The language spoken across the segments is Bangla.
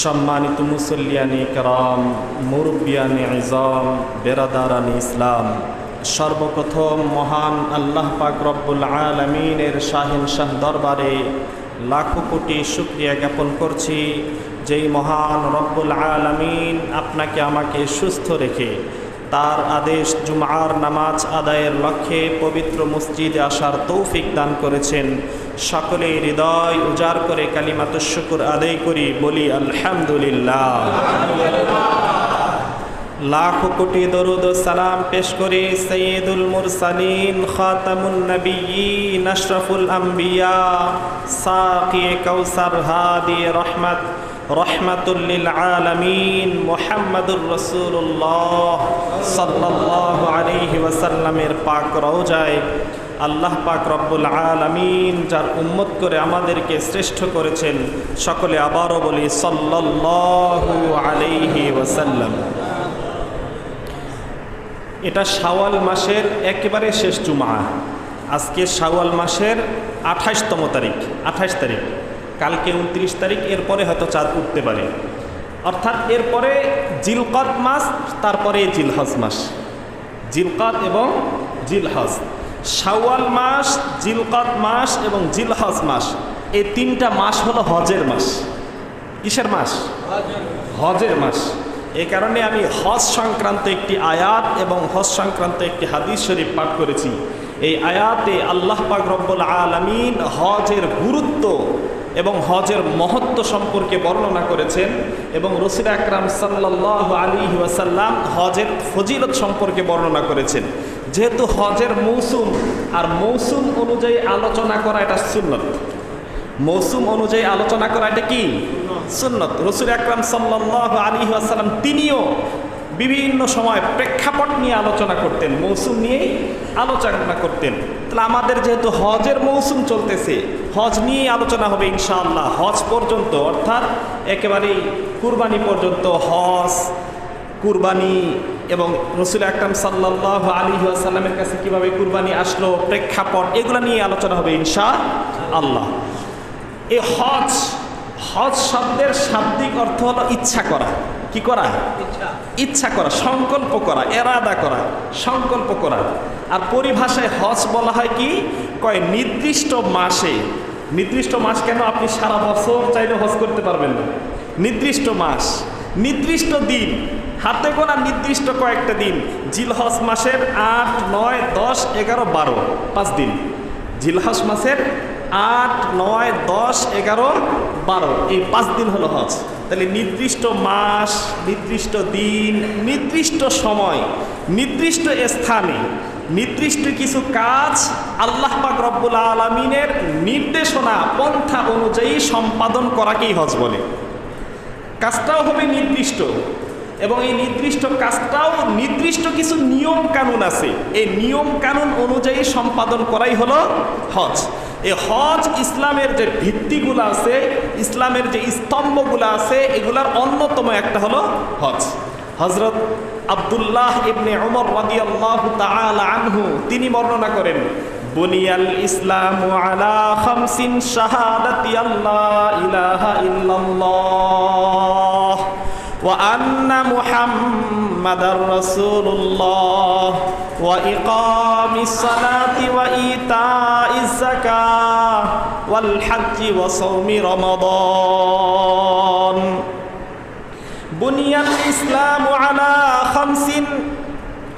সম্মানিত মুসল্লিয়ানি কেরাম, মুরব্বিয়ানি ইজাম, বেরাদারানি ইসলাম, সর্বপ্রথম মহান আল্লাহ পাক রব্বুল আলামিনের শাহেনশাহ দরবারে লাখো কোটি শুকরিয়া জ্ঞাপন করছি, যেই মহান রব্বুল আলামিন আপনাকে আমাকে সুস্থ রেখে তার আদেশ জুমআর নামাজ আদায়ের লক্ষ্যে পবিত্র মসজিদে আসার তৌফিক দান করেছেন। সকলে হৃদয় উজাড় করে কালিমাতুশ শুকর আদায় করি, বলি আলহামদুলিল্লাহ। লাখো কোটি দরুদ ও সালাম পেশ করি সাইয়্যিদুল মুরসালিন, খাতামুন নবিয়্যিন, আশরাফুল আম্বিয়া, সাকি কাউসার, হাদি রহমত, রহমাতুল লিল আলামিন, মুহাম্মাদুর রাসূলুল্লাহ সাল্লাল্লাহু আলাইহি ওয়াসাল্লামের পাক রওজায় আল্লাহ পাক রব্বুল আলামিন যার উম্মত করে আমাদেরকে শ্রেষ্ঠ করেছেন, সকলে আবারও বলি সাল্লাল্লাহু আলাইহি ওয়াসাল্লাম। এটা শাওয়াল মাসের একেবারে শেষ জুমআ। আজকে শাওয়াল মাসের 28তম তারিখ, 28 তারিখ, কালকে 29 তারিখ, এরপরে হয়তো চাঁদ উঠতে পারে। অর্থাৎ এরপরে জিলকদ মাস, তারপরে জিলহজ মাস। জিলকদ এবং জিলহজ, শাওয়াল মাস, জিলকদ মাস এবং জিলহজ মাস, এই তিনটা মাস হলো হজের মাস। কিসের মাস? হজের মাস। এই কারণে আমি হজ সংক্রান্ত একটি আয়াত এবং হজ সংক্রান্ত একটি হাদিস শরীফ পাঠ করেছি। এই আয়াতে আল্লাহ পাক রব্বুল আলামিন হজের গুরুত্ব এবং হজের মহত্ব সম্পর্কে বর্ণনা করেছেন, এবং রাসূল আকরাম সাল্লাল্লাহু আলাইহি ওয়াসাল্লাম হজের ফজিলত সম্পর্কে বর্ণনা করেছেন। যেহেতু হজের মৌসুম, আর মৌসুম অনুযায়ী আলোচনা করা এটা সুন্নত। মৌসুম অনুযায়ী আলোচনা করা এটা কি? সুন্নত। রাসূল আকরাম সাল্লাল্লাহু আলাইহি ওয়াসাল্লাম তিনিও বিভিন্ন সময় প্রেক্ষাপট নিয়ে আলোচনা করতেন, মৌসুম নিয়েই আলোচনা করতেন। তাহলে আমাদের যেহেতু হজের মৌসুম চলতেছে, হজ নিয়েই আলোচনা হবে ইনশাআল্লাহ। হজ পর্যন্ত, অর্থাৎ একেবারেই কুরবানি পর্যন্ত, হজ, কুরবানি এবং রাসূল আকরাম সাল্লাল্লাহু আলাইহি ওয়াসাল্লামের কাছে কীভাবে কুরবানি আসলো, প্রেক্ষাপট, এগুলো নিয়ে আলোচনা হবে ইনশাআল্লাহ। এই হজ, হজ শব্দের শাব্দিক অর্থ হলো ইচ্ছা করা। কি করা? ইচ্ছা করা, সংকল্প করা, এরাদা করা, সংকল্প করা। আর পরিভাষায় হজ বলা হয় কি? কয় নির্দিষ্ট মাসে। নির্দিষ্ট মাস কেন? আপনি সারা বছর চাইলে হজ করতে পারবেন না। নির্দিষ্ট মাস, নির্দিষ্ট দিন, হাতে গোনা নির্দিষ্ট কয়েকটা দিন। জিলহজ মাসের 8, 9, 10, 11, 12, 5 দিন। জিলহজ মাসের 8, 9, 10, 11, 12, এই 5 দিন হলো হজ। তাহলে নির্দিষ্ট মাস, নির্দিষ্ট দিন, নির্দিষ্ট সময়, নির্দিষ্ট স্থানে, নির্দিষ্ট কিছু কাজ আল্লাহ পাক রব্বুল আলামিনের নির্দেশনা, পন্থা অনুযায়ী সম্পাদন করাকেই হজ বলে। কাজটাও হবে নির্দিষ্ট, এবং এই নির্দিষ্ট কাজটাও নির্দিষ্ট কিছু নিয়ম কানুন আছে, এই নিয়ম কানুন অনুযায়ী সম্পাদন করাই হলো হজ। এই হজ ইসলামের যে ভিত্তিগুলো আছে, ইসলামের যে স্তম্ভগুলো আছে, এগুলার অন্যতম একটা হলো হজ। হযরত আব্দুল্লাহ ইবনে উমর রাদিয়াল্লাহু তাআলা আনহু তিনি বর্ণনা করেন, বুনিয়াল ইসলামু আলা খামসিন শাহাদাতি আল্লা ইলাহা ইল্লাল্লাহ ওয়া আন্না মুহাম্মাদার রাসূলুল্লাহ ওয়া ইকামিস সালাতি ওয়া ইতাইজ যাকাহ ওয়াল হজ্জি ওয়া সাওমি রমাদান। বুনিয়াল ইসলামু আলা খামসিন,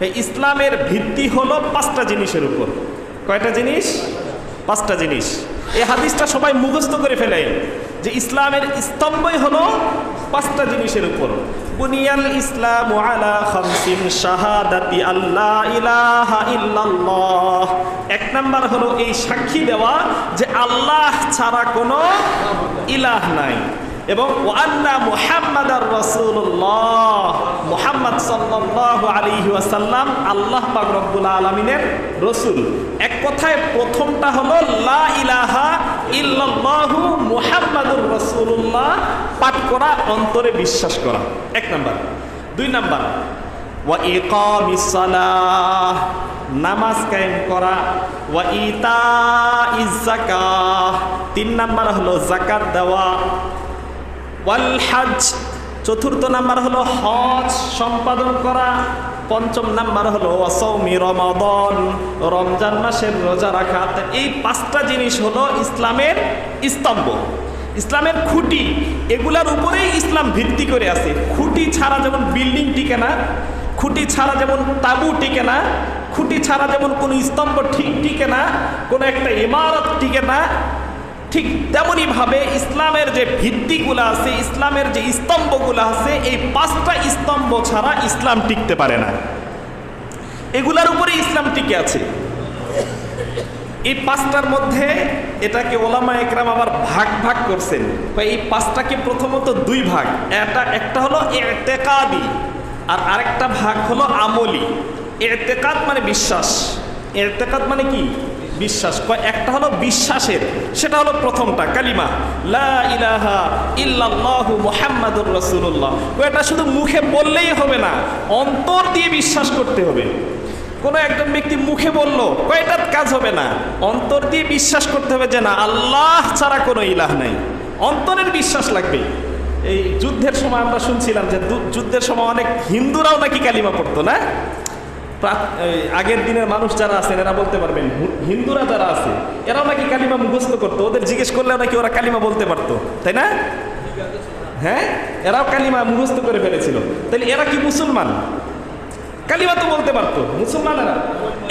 এই ইসলামের ভিত্তি হলো 5টা জিনিসের উপর। কয়টা জিনিস? 5টা জিনিস। এই হাদিসটা সবাই মুখস্থ করে ফেলে যে ইসলামের স্তম্ভই হলো 5টা জিনিসের উপর। বুনিয়াল ইসলামু আলা খামসিন শাহাদাতি আল্লা ইলাহা ইল্লাল্লাহ। 1 নাম্বার হলো এই সাক্ষী দেওয়া যে আল্লাহ ছাড়া কোনো ইলাহ নাই, এবং ওয়া আন্না মুহাম্মাদার রাসূলুল্লাহ, মুহাম্মদ সাল্লাল্লাহু আলাইহি ওয়াসাল্লাম আল্লাহ পাক রব্বুল আলামিনের রাসূল। এক কথায় প্রথমটা হলো লা ইলাহা ইল্লাল্লাহু মুহাম্মাদুর রাসূলুল্লাহ, পাঠ করা, অন্তরে বিশ্বাস করা, 1 নাম্বার। 2 নাম্বার ওয়া ইকামিস সালাহ, নামাজ কায়েম করা, ওয়া ইতাইজ যাকাহ, 3 নাম্বার হলো যাকাত দেওয়া, ওয়াল হজ, চতুর্থ নাম্বার হলো হজ সম্পাদন করা। পঞ্চম নাম্বার হলো ওয়াসাউমি রমাদান, রমজান মাসের রোজা রাখা। এই পাঁচটা জিনিস হলো ইসলামের স্তম্ভ, ইসলামের খুঁটি। এগুলার উপরেই ইসলাম ভিত্তি করে আছে। খুঁটি ছাড়া যেমন বিল্ডিং টিকে না, খুঁটি ছাড়া যেমন তাঁবু টিকে না, খুঁটি ছাড়া যেমন কোনো স্তম্ভ ঠিক টিকে না, কোনো একটা ইমারত টিকে না, ঠিক তেমনইভাবে ইসলামের যে ভিত্তিগুলো আছে, ইসলামের যে স্তম্ভগুলো আছে, এই পাঁচটা স্তম্ভ ছাড়া ইসলাম টিকতে পারে না। এগুলার উপরে ইসলাম টিকে আছে। এই পাঁচটার মধ্যে এটাকে ওলামা একরাম আবার ভাগ ভাগ করছেন। এই পাঁচটাকে প্রথমত দুই ভাগ, একটা হলো ইতিকাদি আর আরেকটা ভাগ হলো আমলি। ইতিকাদ মানে বিশ্বাস, ইতিকাদ মানে কি? বিশ্বাস। একটা হলো বিশ্বাসের, সেটা হলো প্রথমটা কালিমা লা ইলাহা ইল্লাল্লাহু মুহাম্মাদুর রাসূলুল্লাহ। এটা শুধু মুখে বললেই হবে না, অন্তর দিয়ে বিশ্বাস করতে হবে। কোনো একজন ব্যক্তি মুখে বলল, কয়টার কাজ হবে না, অন্তর দিয়ে বিশ্বাস করতে হবে যে না, আল্লাহ ছাড়া কোনো ইলাহ নাই। অন্তরের বিশ্বাস লাগবে। এই যুদ্ধের সময় আমরা শুনছিলাম যে যুদ্ধের সময় অনেক হিন্দুরাও নাকি কালিমা পড়তো না। আগের দিনের মানুষ যারা আছেন এরা বলতে পারবেন, হিন্দুরা যারা আছে এরাও নাকি কালিমা মুখস্থ করতো। ওদের জিজ্ঞেস করলেও নাকি ওরা কালিমা বলতে পারতো, তাই না? হ্যাঁ, এরাও কালিমা মুখস্থ করে ফেলেছিল। তাহলে এরা কি মুসলমান? কালিমা তো বলতে পারতো মুসলমানেরা।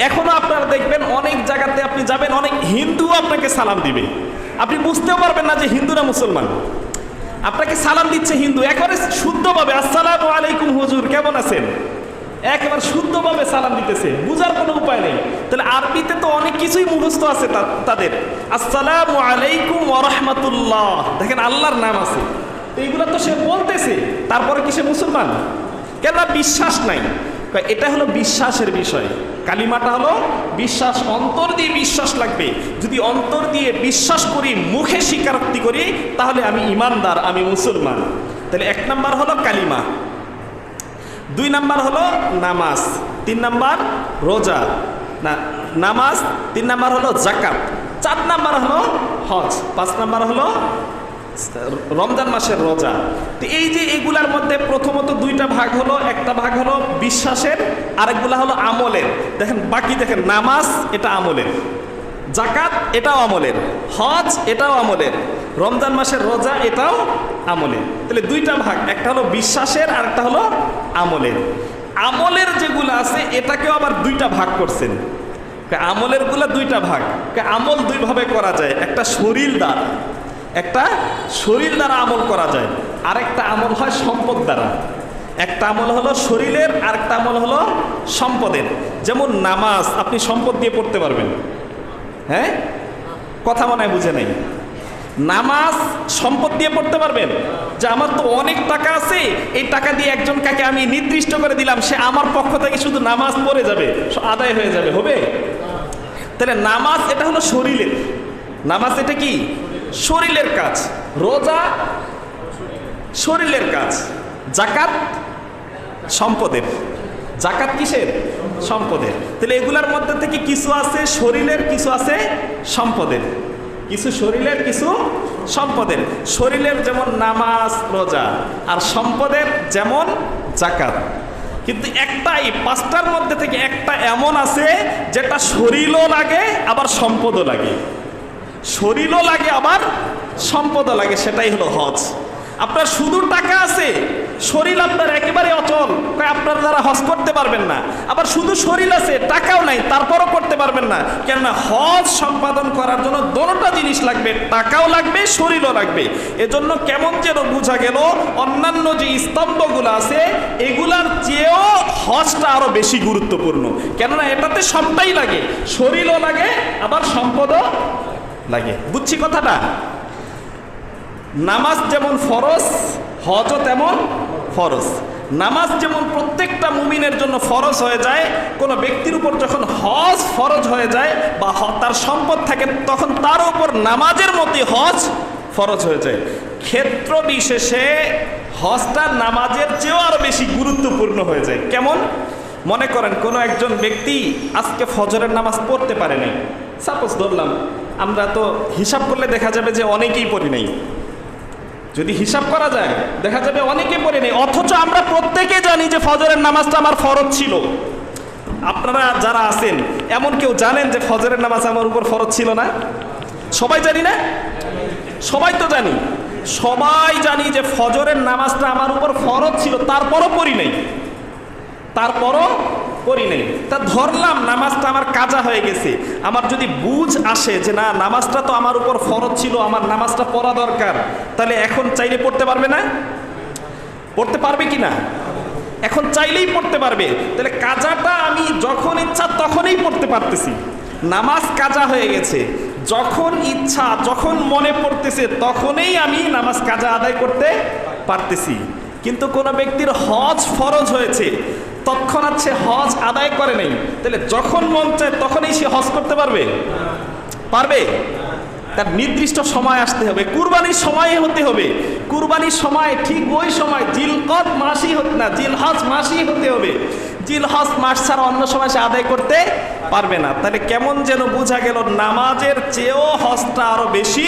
এখনো আপনারা দেখবেন অনেক জায়গাতে আপনি যাবেন, অনেক হিন্দু আপনাকে সালাম দিবে, আপনি বুঝতেও পারবেন না যে হিন্দুরা মুসলমান। আপনাকে সালাম দিচ্ছে হিন্দু, একেবারে শুদ্ধভাবে আসসালামু আলাইকুম হুজুর, কেমন আছেন, একেবারে শুদ্ধভাবে সালাম দিতেছে, বুঝার কোনো উপায় নেই। তাহলে আরবিতে তো অনেক কিছুই মুখস্থ আছে তাদের। আসসালামু আলাইকুম ওয়া রাহমাতুল্লাহ, দেখেন আল্লাহর নাম আছে, তো এইগুলো তো সে বলতেছে, তারপরে কি সে মুসলমান? কেন? বিশ্বাস নাই। এটা হলো বিশ্বাসের বিষয়। কালিমাটা হলো বিশ্বাস, অন্তর দিয়ে বিশ্বাস লাগবে। যদি অন্তর দিয়ে বিশ্বাস করি, মুখে স্বীকারোক্তি করি, তাহলে আমি ইমানদার, আমি মুসলমান। তাহলে এক নাম্বার হলো কালিমা, দুই নাম্বার হলো নামাজ, তিন নাম্বার রোজা না নামাজ, তিন নাম্বার হলো যাকাত, চার নাম্বার হলো হজ, পাঁচ নাম্বার হলো রমজান মাসের রোজা। তো এই যে এগুলার মধ্যে প্রথমত দুইটা ভাগ হলো, একটা ভাগ হলো বিশ্বাসের, আরেকগুলা হলো আমলের। দেখেন বাকি দেখেন, নামাজ এটা আমলের, যাকাত এটাও আমলের, হজ এটাও আমলের, রমজান মাসের রোজা এটাও আমলের। তাহলে দুইটা ভাগ, একটা হলো বিশ্বাসের আর একটা হলো আমলের। আমলের যেগুলো আছে এটাকেও আবার দুইটা ভাগ করছেন। আমলের গুলা দুইটা ভাগ। আমল দুইভাবে করা যায়, একটা শরীর দ্বারা আমল করা যায়, আরেকটা আমল হয় সম্পদ দ্বারা। একটা আমল হলো শরীরের, আরেকটা আমল হলো সম্পদের। যেমন নামাজ আপনি সম্পদ দিয়ে পড়তে পারবেন, হ্যাঁ, কথা মনে হয় বুঝে নেই। নামাজ সম্পদ দিয়ে পড়তে পারবেন, যে আমার তো অনেক টাকা আছে, এই টাকা দিয়ে একজন কাকে আমি নির্দিষ্ট করে দিলাম, সে আমার পক্ষ থেকে শুধু নামাজ পড়ে যাবে, আদায় হয়ে যাবে, হবে? তাহলে নামাজ এটা হলো শরীরের, নামাজ এটা কি শরীরের কাজ, রোজা শরীরের কাজ, যাকাত সম্পদের। যাকাত কিসের? সম্পদের। তাহলে এগুলার মধ্যে থেকে কিছু আছে শরীরের, কিছু আছে সম্পদের, কিছু শরীরের কিছু সম্পদের। শরীরের যেমন নামাজ রোজা, আর সম্পদের যেমন যাকাত। কিন্তু একটাই, পাঁচটার মধ্যে থেকে একটা এমন আছে যেটা শরীরও লাগে আবার সম্পদও লাগে, শরীরও লাগে আবার সম্পদও লাগে, সেটাই হলো হজ। আপনার শুধু টাকা আছে, শরীর আপনার একেবারে অচল, আপনার দ্বারা হজ করতে পারবেন না। আবার শুধু শরীর আছে, টাকাও নাই, তারপরও করতে পারবেন না। কেননা হজ সম্পাদন করার জন্য দোনোটা জিনিস লাগবে, টাকাও লাগবে, শরীরও লাগবে। এজন্য কেমন যেন বোঝা গেল অন্যান্য যে স্তম্ভগুলো আছে এগুলার চেয়েও হজটা আরো বেশি গুরুত্বপূর্ণ। কেননা এটাতে সবটাই লাগে, শরীরও লাগে আবার সম্পদও লাগে। বুঝছি কথাটা? নামাজ যেমন ফরজ, হজও তেমন ফরজ। নামাজ যেমন প্রত্যেকটা মুমিনের জন্য ফরজ হয়ে যায়, কোনো ব্যক্তির উপর যখন হজ ফরজ হয়ে যায় বা তার সম্পদ থাকে, তখন তার উপর নামাজের মতো হজ ফরজ হয়ে যায়। ক্ষেত্র বিশেষে হজটা নামাজের চেয়েও আরো বেশি গুরুত্বপূর্ণ হয়ে যায়। কেমন? মনে করেন কোনো একজন ব্যক্তি আজকে ফজরের নামাজ পড়তে পারে নাই, সাপোজ ধরলাম, আমরা তো হিসাব করলে দেখা যাবে যে অনেকেই পড়ি নাই, যদি হিসাব করা যায় দেখা যাবে অনেকে পড়ে নেই, অথচ আমরা প্রত্যেকে জানি যে ফজরের নামাজটা আমার ফরজ ছিল। আপনারা যারা আছেন এমন কেউ জানেন যে ফজরের নামাজ আমার উপর ফরজ ছিল না? সবাই জানি না? সবাই তো জানি, সবাই জানি যে ফজরের নামাজটা আমার উপর ফরজ ছিল, তারপরও পড়ি নেই, তারপরও পড়ি নেই। তা ধরলাম নামাজটা আমার কাজা হয়ে গেছে, আমার যদি বুঝ আসে যে না নামাজটা তো আমার উপর ফরজ ছিল, আমার নামাজটা পড়া দরকার, তাহলে এখন চাইলে পড়তে পারবে না? পড়তে পারবে কি না? এখন চাইলেই পড়তে পারবে। তাহলে কাজাটা আমি যখন ইচ্ছা তখনই পড়তে পারতেছি, নামাজ কাজা হয়ে গেছে, যখন ইচ্ছা যখন মনে পড়তেছে তখনই আমি নামাজ কাজা আদায় করতে পারতেছি। কিন্তু কোনো ব্যক্তির হজ ফরজ হয়েছে, তৎক্ষণাৎ সে হজ আদায় করে নেই, তাহলে যখন মন চায় তখনই সে হজ করতে পারবে? পারবে? তার নির্দিষ্ট সময় আসতে হবে, কুরবানির সময় হতে হবে, কুরবানির সময় ঠিক ওই সময় জিলকদ মাসই হতে না, জিলহজ মাসই হতে হবে, জিলহজ মাস ছাড়া অন্য সময় সে আদায় করতে পারবে না। তাহলে কেমন যেন বোঝা গেল নামাজের চেয়েও হজটা আরো বেশি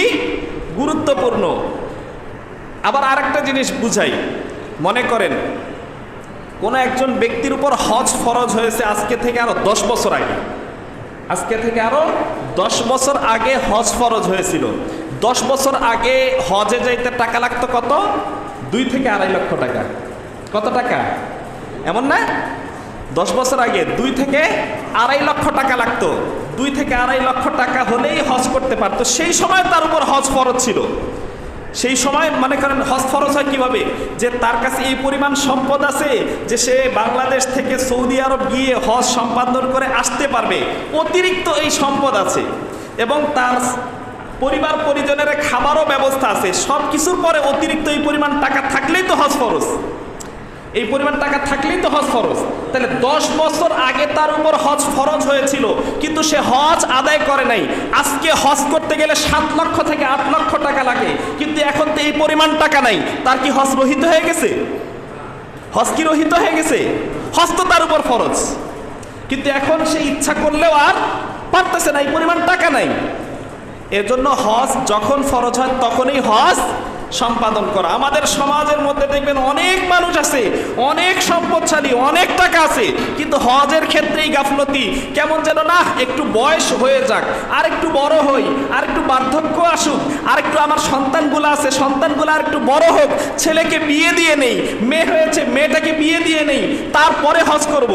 গুরুত্বপূর্ণ। আবার আরেকটা জিনিস বুঝাই, মনে করেন কোনো একজন ব্যক্তির উপর হজ ফরজ হয়েছে আজকে থেকে আরো 10 বছর আগে, আজকে থেকে আরো 10 বছর আগে হজ ফরজ হয়েছিল। 10 বছর আগে হজে যাইতে টাকা লাগতো কত? 2 থেকে 2.5 লক্ষ টাকা। কত টাকা? এমন না? 10 বছর আগে 2 থেকে 2.5 লক্ষ টাকা লাগতো। 2 থেকে 2.5 লক্ষ টাকা হলেই হজ করতে পারতো। সেই সময় তার উপর হজ ফরজ ছিল। সেই সময় মনে করেন হজ ফরজ হয় কিভাবে? যে তার কাছে এই পরিমাণ সম্পদ আছে যে সে বাংলাদেশ থেকে সৌদি আরব গিয়ে হজ সম্পাদন করে আসতে পারবে, অতিরিক্ত এই সম্পদ আছে, এবং তার পরিবার পরিজনের খাবারও ব্যবস্থা আছে, সব কিছুর পরে অতিরিক্ত এই পরিমাণ টাকা থাকলেই তো হজ ফরজ, এই পরিমাণ টাকা থাকলেই তো হজ ফরজ। তাহলে 10 বছর আগে তার উপর হজ ফরজ হয়েছিল, কিন্তু সে হজ আদায় করে নাই। আজকে হজ করতে গেলে 7 লক্ষ থেকে 8 লক্ষ টাকা লাগে, কিন্তু এখন তো এই পরিমাণ টাকা নাই। তার কি হজ রহিত হয়ে গেছে? হজ কি রহিত হয়ে গেছে? হজ তো তার উপর ফরজ, কিন্তু এখন সে ইচ্ছা করলেও আর পারতেছে না, এই পরিমাণ টাকা নাই। এজন্য হজ যখন ফরজ হয় তখনই হজ সম্পাদন করা। আমাদের সমাজের মধ্যে দেখবেন অনেক মানুষ আছে, অনেক সম্পদশালী, অনেক টাকা আছে, কিন্তু হজের ক্ষেত্রেই গাফলতি। কেমন যেন না একটু বয়স হয়ে যাক, আর একটু বড় হই, আর একটু বার্ধক্য আসুক, আর একটু আমার সন্তানগুলো আছে সন্তানগুলো আর একটু বড় হোক, ছেলেকে বিয়ে দিয়ে নেই, মেয়ে হয়েছে মেয়েটাকে বিয়ে দিয়ে নেই, তারপরে হজ করব,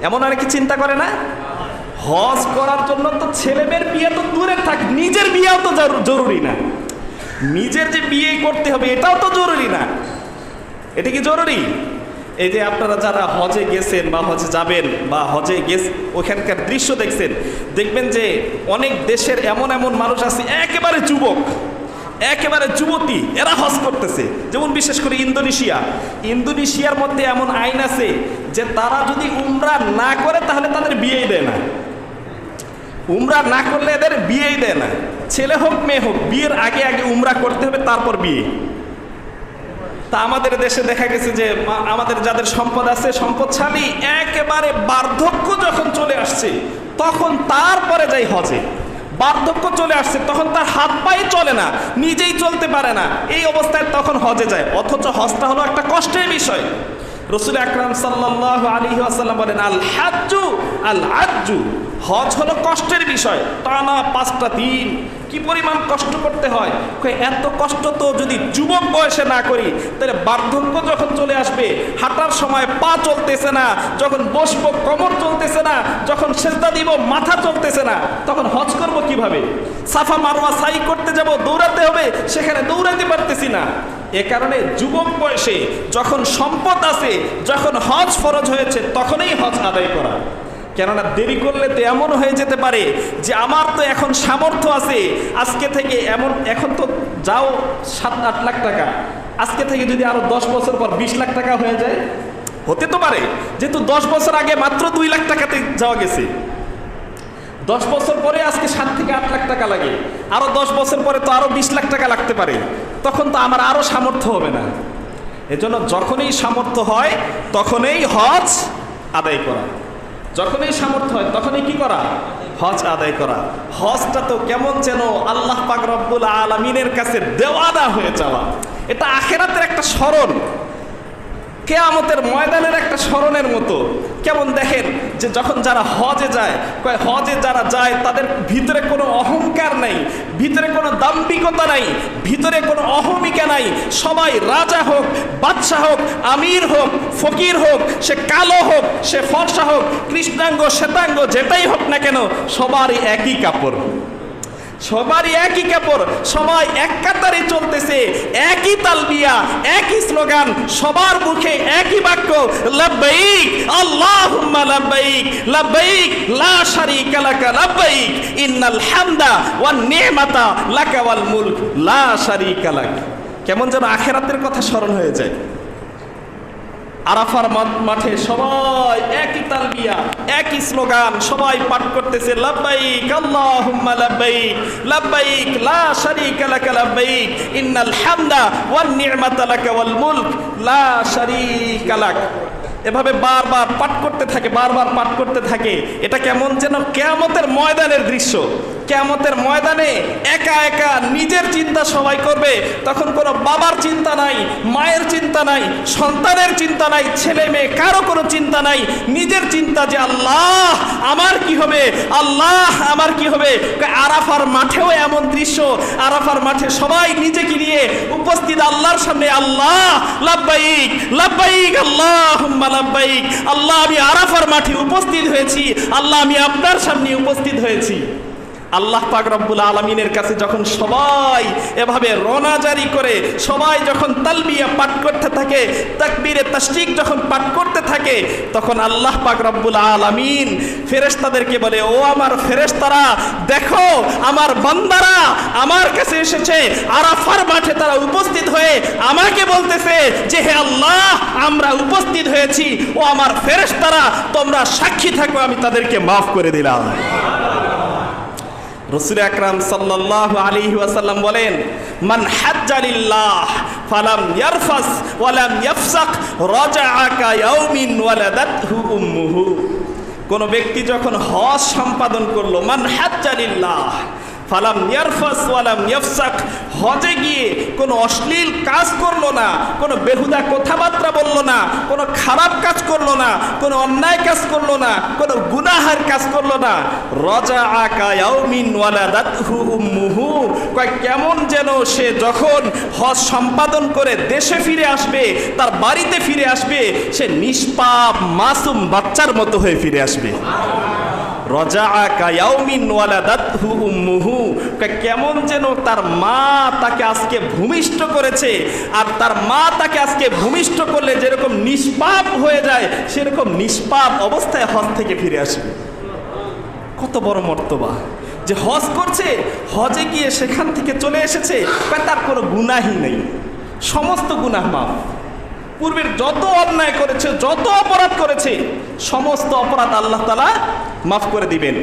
এমন অনেকে চিন্তা করে না? হজ করার জন্য তো ছেলে মেয়ের বিয়ে তো দূরে থাক, নিজের বিয়েও তো জরুরি না, নিজের যে বিয়ে করতে হবে এটাও তো জরুরি না? এটা কি জরুরি? এই যে আপনারা যারা হজে গেছেন বা হজে যাবেন বা হজে ওখানকার দৃশ্য দেখছেন, দেখবেন যে অনেক দেশের এমন এমন মানুষ আছে একেবারে যুবক, একেবারে যুবতী, এরা হজ করতেছে। যেমন বিশেষ করে ইন্দোনেশিয়ার মধ্যে এমন আইন আছে যে তারা যদি উমরা না করে তাহলে তাদের বিয়েই দেয় না, উমরা না করলে এদের বিয়েই দেয় না। ছেলে হোক মেয়ে হোক, বিয়ের আগে আগে উমরা করতে হবে, তারপর বিয়ে। তা আমাদের দেশে দেখা গেছে যে আমাদের যাদের সম্পদ আছে, সম্পদশালী, একেবারে বার্ধক্য যখন চলে আসছে তখন তারপরে যাই হজে। বার্ধক্য চলে আসছে তখন তার হাত পায়ে চলে না, নিজেই চলতে পারে না, এই অবস্থায় তখন হজে যায়। অথচ হজটা হলো একটা কষ্টের বিষয়। রাসূল আকরাম সাল্লাল্লাহু আলাইহি ওয়াসাল্লাম বলেন, আল হাজ্জু আল আজ্জু, হজ হলো কষ্টের বিষয়। টানা 5টা দিন কি পরিমাণ কষ্ট করতে হয়। এত কষ্ট তো যদি যুবক বয়সে না করি, তাহলে বার্ধক্য যখন চলে আসবে, হাঁটার সময় পা চলতেছে না, যখন বসবো কোমর চলতেছে না, যখন সেজদা দিব মাথা চলতেছে না, তখন হজ করব কিভাবে? সাফা মারওয়া সাই করতে যাব, দৌড়াতে হবে, সেখানে দৌড়াতে পারতেছি না। এ কারণে যুবক বয়সে যখন সম্পদ আছে, যখন হজ ফরজ হয়েছে, তখনই হজ আদায় করা। কেননা দেরি করলে তো এমন হয়ে যেতে পারে যে আমার তো এখন সামর্থ্য আছে, আজকে থেকে এখন তো যাও 7-8 লাখ টাকা, আজকে থেকে যদি আরো 10 বছর পর 20 লাখ টাকা হয়ে যায়, হতে তো পারে। যেহেতু 10 বছর আগে মাত্র 2 লাখ টাকাতে যাওয়া গেছে, 10 বছর পরে আজকে 7 থেকে 8 লাখ টাকা লাগে, আরো 10 বছর পরে তো আরো 20 লাখ টাকা লাগতে পারে, তখন তো আমার আরো সামর্থ্য হবে না। এজন্য যখনই সামর্থ্য হয় তখনই হজ আদায় করা, যখনই সামর্থ্য হয় তখনই কি করা? হজ আদায় করা। হজটা তো কেমন যেন আল্লাহ পাক রব্বুল আলামিনের কাছে দেওয়ানা হয়ে যাওয়া। এটা আখিরাতের একটা স্মরণ, কিয়ামতের ময়দানের একটা স্মরণের মতো। কেমন দেখেন যে যখন যারা হজে যায়, হজে যারা যায় তাদের ভিতরে কোনো অহংকার নাই, ভিতরে কোনো দাম্ভিকতা নাই, ভিতরে কোনো অহমিকা নাই। সবাই রাজা হোক, বাদশাহ হোক, আমির হোক, ফকির হোক, সে কালো হোক, সে ফর্সা হোক, কৃষ্ণাঙ্গ শ্বেতাঙ্গ যেটাই হোক না কেন, সবারই একই কাপড়, সবারই একই কাপড়, সবাই এক কাতারে চলতেছে, একই তালবিয়া, একই স্লোগান, সবার মুখে একই বাক্য, লাব্বাইক আল্লাহুম্মা লাব্বাইক, লাব্বাইক লা শারীকা লাকা লাব্বাইক, ইন্নাল হামদা ওয়ান নি'মাতা লাকা ওয়াল মুলক লা শারীকা লাক। কেমন যেন আখিরাতের কথা স্মরণ হয়ে যায়। আরাফার মাঠে সবাই একই তালবিয়া, একই স্লোগান, সবাই পাঠ করতেছে, লাব্বাইক আল্লাহুম্মা লাব্বাইক, লাব্বাইক লা শারীকা লাকা লাব্বাইক, ইন্নাল হামদা ওয়ান নি'মাতা লাকা ওয়াল মুলক লা শারীকা লাক। এভাবে বারবার পাঠ করতে থাকে, বারবার পাঠ করতে থাকে। এটা কেমন যেন কিয়ামতের ময়দানের দৃশ্য। কিয়ামতের ময়দানে একা একা নিজের চিন্তা সবাই করবে, তখন কোনো বাবার চিন্তা নাই, মায়ের চিন্তা নাই, সন্তানের চিন্তা নাই, ছেলে মেয়ে কারো কোনো চিন্তা নাই। নিজের চিন্তা যে আল্লাহ আমার কি হবে, আল্লাহ আমার কি হবে। আরাফার মাঠেও এমন দৃশ্য, আরাফার মাঠে সবাই নিজেকে নিয়ে উপস্থিত আল্লাহর সামনে, আল্লাহ লাব্বাইক, লাব্বাইক আল্লাহুম্মা লাব্বাইক, আল্লাহ আমি আরাফার মাঠে উপস্থিত হয়েছি, আল্লাহ আমি আপনার সামনে উপস্থিত হয়েছি। আল্লাহ পাক রব্বুল আলামিনের কাছে যখন সবাই এভাবে রোনা জারি করে, সবাই যখন তালবিয়া পাঠ করতে থাকে, তাকবীরে তাশরিক যখন পাঠ করতে থাকে, তখন আল্লাহ পাক রব্বুল আলামিন ফেরেশতাদেরকে বলে, ও আমার ফেরেশতারা, দেখো আমার বান্দারা আমার কাছে এসেছে, আরাফার মাঠে তারা উপস্থিত হয়ে আমাকে বলতেছে যে হে আল্লাহ আমরা উপস্থিত হয়েছি। ও আমার ফেরেশতারা, তোমরা সাক্ষী থাকো, আমি তাদেরকে মাফ করে দিলাম। রাসূল আকরাম সাল্লাল্লাহু আলাইহি ওয়াসাল্লাম বলেন, মান হাজ্জা লিল্লাহ ফালাম ইয়ারফাস ওয়ালাম ইয়াফসাক রাজাআ কায়াউমিন ওয়ালাদাতহু উম্মুহু। কোন ব্যক্তি যখন হজ সম্পাদন করলো, মান হাজ্জা লিল্লাহ ফালাম ইয়ারফাস ওয়ালাম ইয়াফসাক, হজে গিয়ে কোনো অশ্লীল কাজ করলো না, কোনো বেহুদা কথাবার্তা বললো না, কোনো খারাপ কাজ করলো না, কোনো অন্যায় কাজ করলো না, কোনো গুনাহের কাজ করলো না, রাজাআ কায়াউমিন ওয়ালাদাতহু উম্মুহু, কয় কেমন যেন সে যখন হজ সম্পাদন করে দেশে ফিরে আসবে, তার বাড়িতে ফিরে আসবে, সে নিষ্পাপ মাসুম বাচ্চার মতো হয়ে ফিরে আসবে। রাজাআ কায়াউমিন ওয়ালাদাতহু উম্মুহু, কেমন যেন তার মা তাকে আজকে ভূমিষ্ঠ করেছে, আর তার মা তাকে আজকে ভূমিষ্ঠ করলে যেরকম নিষ্পাপ হয়ে যায়, সেরকম নিষ্পাপ অবস্থায় হজ থেকে ফিরে আসবে। কত বড় মর্তবা যে হজ করছে, হজে গিয়ে সেখান থেকে চলে এসেছে, তার কোনো গুনাহই নেই, সমস্ত গুনাহ মাফ। পূর্বের যত অন্যায় করেছে, যত অপরাধ করেছে, সমস্ত অপরাধ আল্লাহ তাআলা মাফ করে দিবেন।